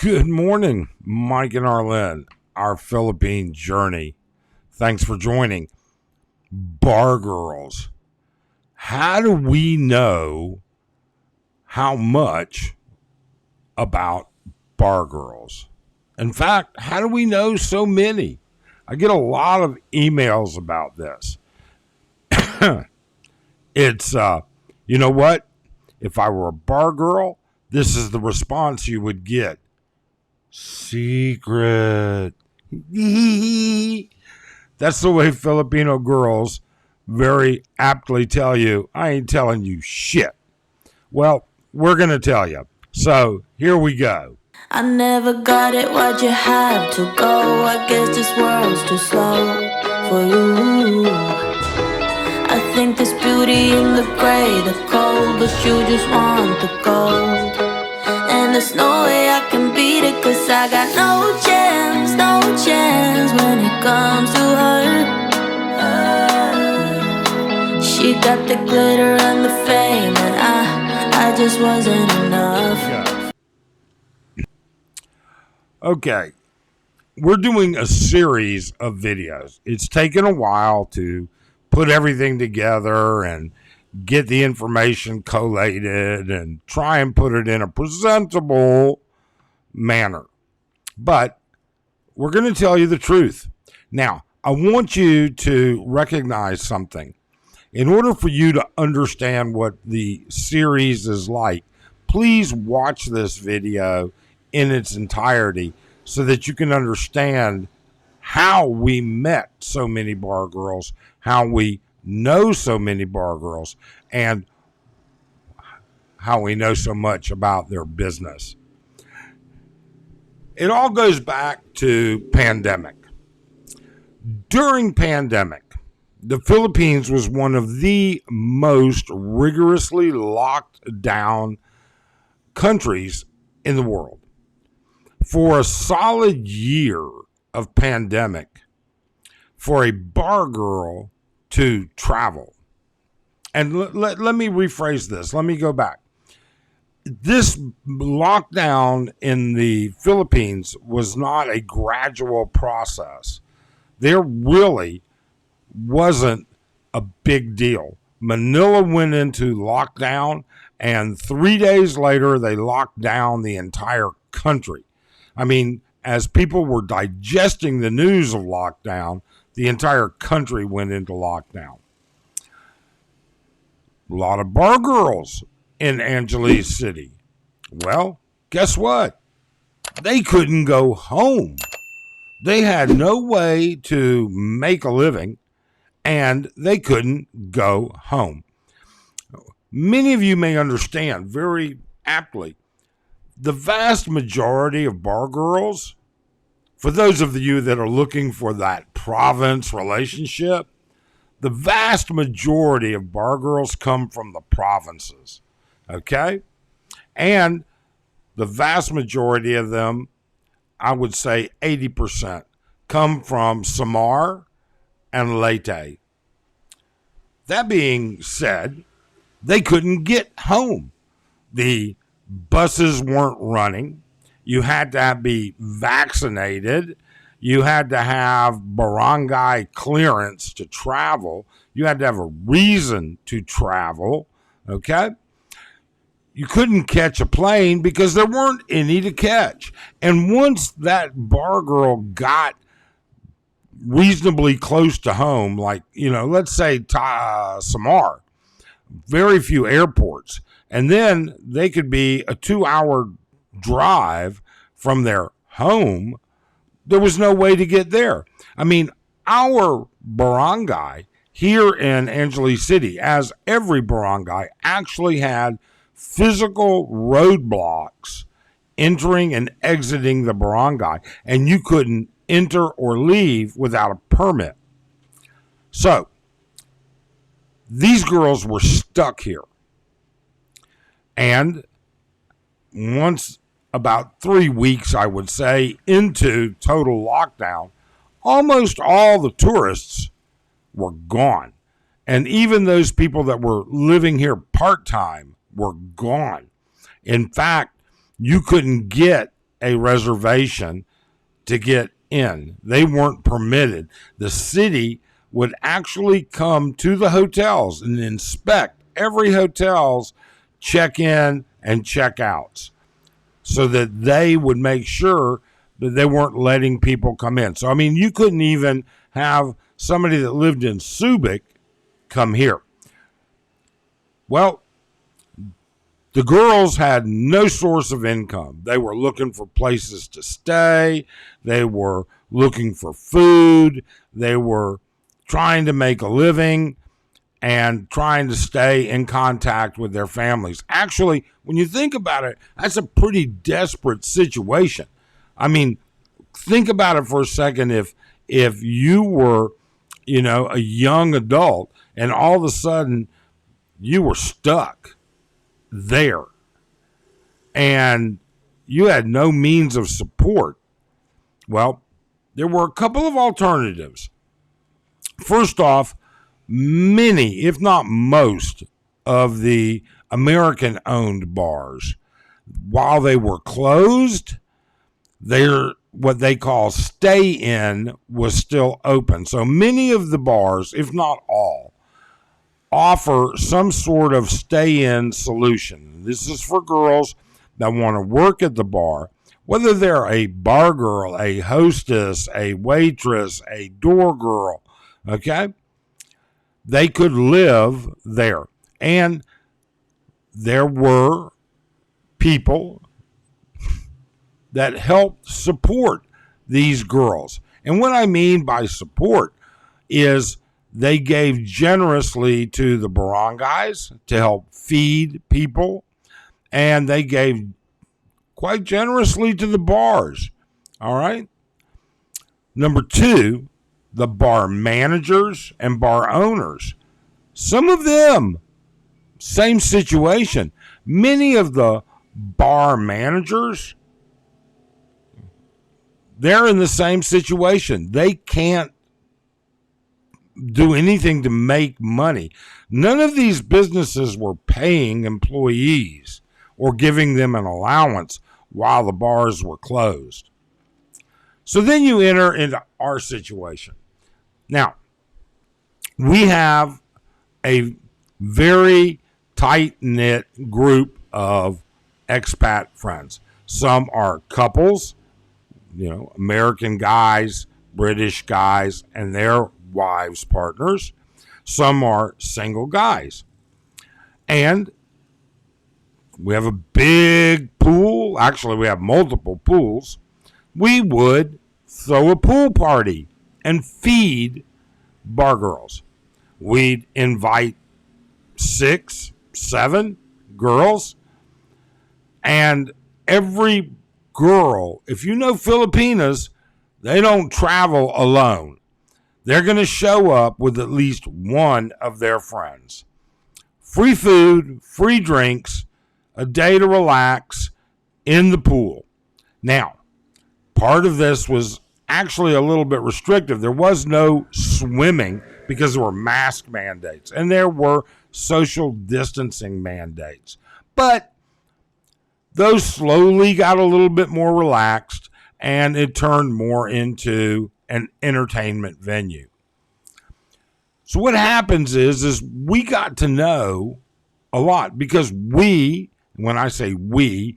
Good morning, Mike and Arlen, our Philippine journey. Thanks for joining. Bar girls. How do we know how much about bar girls? In fact, how do we know so many? I get a lot of emails about this. It's, you know what? If I were a bar girl, this is the response you would get. Secret. That's the way Filipino girls very aptly tell you, I ain't telling you shit. Well, we're going to tell you. So here we go. I never got it, why'd you have to go? I guess this world's too slow for you. I think there's beauty in the gray, the cold, but you just want the gold. And there's no way I can beat it, cause I got no chance when it comes to her. She got the glitter and the fame, and I just wasn't enough. Okay, we're doing a series of videos. It's taken a while to put everything together and get the information collated and try and put it in a presentable manner. But we're going to tell you the truth. Now, I want you to recognize something. In order for you to understand what the series is like, please watch this video in its entirety so that you can understand how we met so many bar girls, how we know so many bar girls, and how we know so much about their business. It all goes back to pandemic. During pandemic, the Philippines was one of the most rigorously locked down countries in the world. For a solid year of pandemic, for a bar girl to travel, and let me rephrase this. Let me go back. This lockdown in the Philippines was not a gradual process. There really wasn't a big deal. Manila went into lockdown, and 3 days later, they locked down the entire country. I mean, as people were digesting the news of lockdown, the entire country went into lockdown. A lot of bar girls in Angeles City. Well, guess what? They couldn't go home. They had no way to make a living, and they couldn't go home. Many of you may understand very aptly, the vast majority of bar girls, for those of you that are looking for that province relationship, the vast majority of bar girls come from the provinces, okay? And the vast majority of them, I would say 80%, come from Samar and Leyte. That being said, they couldn't get home. The buses weren't running. You had to be vaccinated. You had to have barangay clearance to travel. You had to have a reason to travel, okay? You couldn't catch a plane because there weren't any to catch. And once that bar girl got reasonably close to home, like, let's say Samar, very few airports, and then they could be a 2-hour drive from their home. There was no way to get there. I mean, our barangay here in Angeles City, as every barangay, actually had physical roadblocks entering and exiting the barangay, and you couldn't enter or leave without a permit. So these girls were stuck here. And once about 3 weeks, I would say, into total lockdown, almost all the tourists were gone. And even those people that were living here part-time were gone. In fact, you couldn't get a reservation to get in. They weren't permitted. The city would actually come to the hotels and inspect every hotel's check-in and check-outs so that they would make sure that they weren't letting people come in. So, I mean, you couldn't even have somebody that lived in Subic come here. Well, the girls had no source of income. They were looking for places to stay. They were looking for food. They were trying to make a living and trying to stay in contact with their families. Actually, when you think about it, that's a pretty desperate situation. I mean, think about it for a second. If you were, a young adult and all of a sudden you were stuck there and you had no means of support, well, there were a couple of alternatives. First off, many, if not most, of the American-owned bars, while they were closed, what they call stay-in was still open. So many of the bars, if not all, offer some sort of stay-in solution. This is for girls that want to work at the bar, whether they're a bar girl, a hostess, a waitress, a door girl, okay? They could live there. And there were people that helped support these girls. And what I mean by support is they gave generously to the barangays to help feed people, and they gave quite generously to the bars. All right? Number two, the bar managers and bar owners. Some of them, same situation. Many of the bar managers, they're in the same situation. They can't do anything to make money. None of these businesses were paying employees or giving them an allowance while the bars were closed. So then you enter into our situation. Now, we have a very tight-knit group of expat friends. Some are couples, American guys, British guys, and their wives, partners. Some are single guys. And we have a big pool. Actually, we have multiple pools. We would throw a pool party and feed bar girls. We'd invite 6, 7 girls. And every girl, if you know Filipinas, they don't travel alone. They're going to show up with at least one of their friends. Free food, free drinks, a day to relax in the pool. Now, part of this was actually a little bit restrictive. There was no swimming because there were mask mandates and there were social distancing mandates. But those slowly got a little bit more relaxed and it turned more into an entertainment venue. So what happens is we got to know a lot because we, when I say we,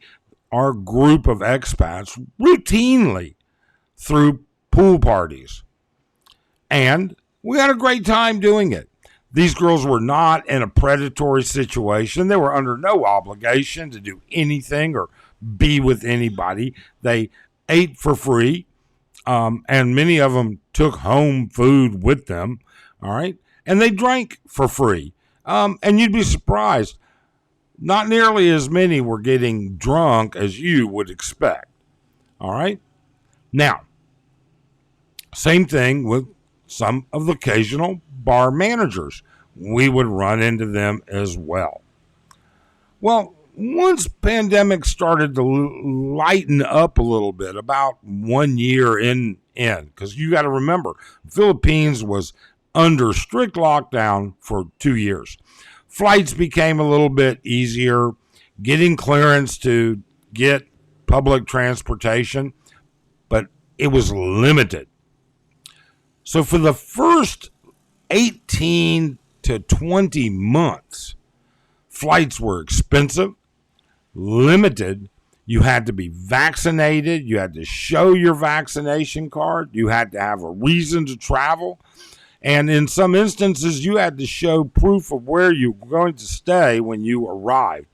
our group of expats routinely threw pool parties. And we had a great time doing it. These girls were not in a predatory situation. They were under no obligation to do anything or be with anybody. They ate for free. And many of them took home food with them, all right? And they drank for free. And you'd be surprised, not nearly as many were getting drunk as you would expect, all right? Now, same thing with some of the occasional bar managers. We would run into them as well. Well, once pandemic started to lighten up a little bit, about 1 year in, because you got to remember, Philippines was under strict lockdown for 2 years. Flights became a little bit easier. Getting clearance to get public transportation, but it was limited. So for the first 18 to 20 months, flights were expensive, limited. You had to be vaccinated. You had to show your vaccination card. You had to have a reason to travel. And in some instances, you had to show proof of where you were going to stay when you arrived.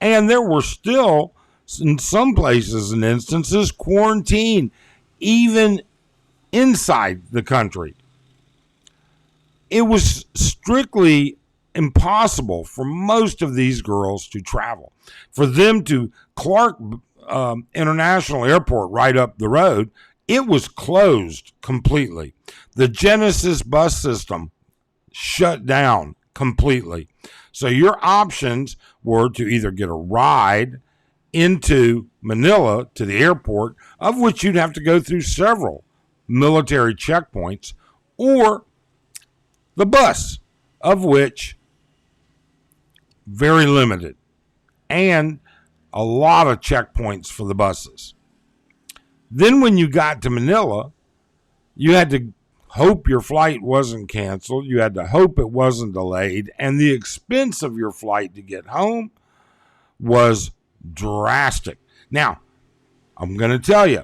And there were still, in some places and instances, quarantine, even inside the country. It was strictly impossible for most of these girls to travel. For them to Clark International Airport right up the road, it was closed completely. The Genesis bus system shut down completely. So your options were to either get a ride into Manila to the airport, of which you'd have to go through several military checkpoints, or the bus, of which very limited, and a lot of checkpoints for the buses. Then when you got to Manila, you had to hope your flight wasn't canceled. You had to hope it wasn't delayed. And the expense of your flight to get home was drastic. Now, I'm going to tell you,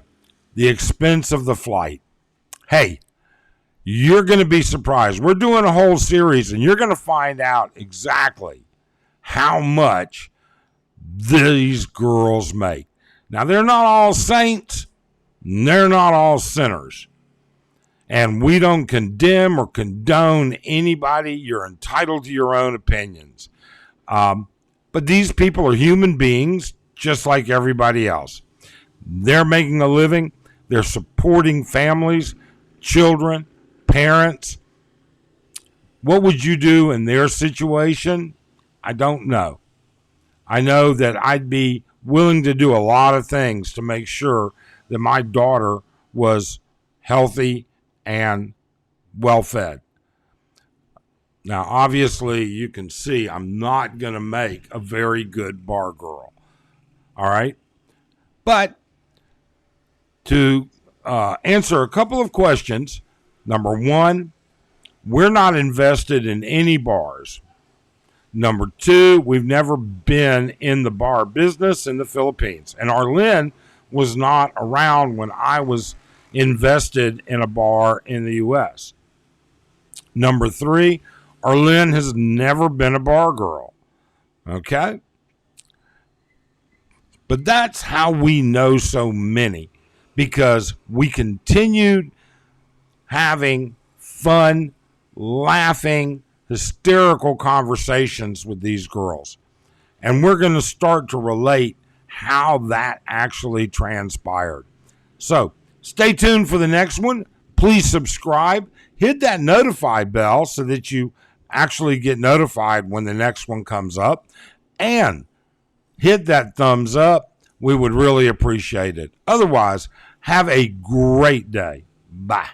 the expense of the flight. Hey, you're going to be surprised. We're doing a whole series, and you're going to find out exactly how much these girls make. Now, they're not all saints. They're not all sinners. And we don't condemn or condone anybody. You're entitled to your own opinions. But these people are human beings, just like everybody else. They're making a living. They're supporting families, children, parents. What would you do in their situation? I don't know. I know that I'd be willing to do a lot of things to make sure that my daughter was healthy and well fed. Now, obviously, you can see I'm not going to make a very good bar girl. All right? But to answer a couple of questions, number one, we're not invested in any bars. Number two, we've never been in the bar business in the Philippines. And Arlene was not around when I was invested in a bar in the U.S. Number three, Arlene has never been a bar girl. Okay? But that's how we know so many, because we continued having fun, laughing, hysterical conversations with these girls. And we're going to start to relate how that actually transpired. So stay tuned for the next one. Please subscribe. Hit that notify bell so that you actually get notified when the next one comes up. And hit that thumbs up. We would really appreciate it. Otherwise, have a great day. Bye.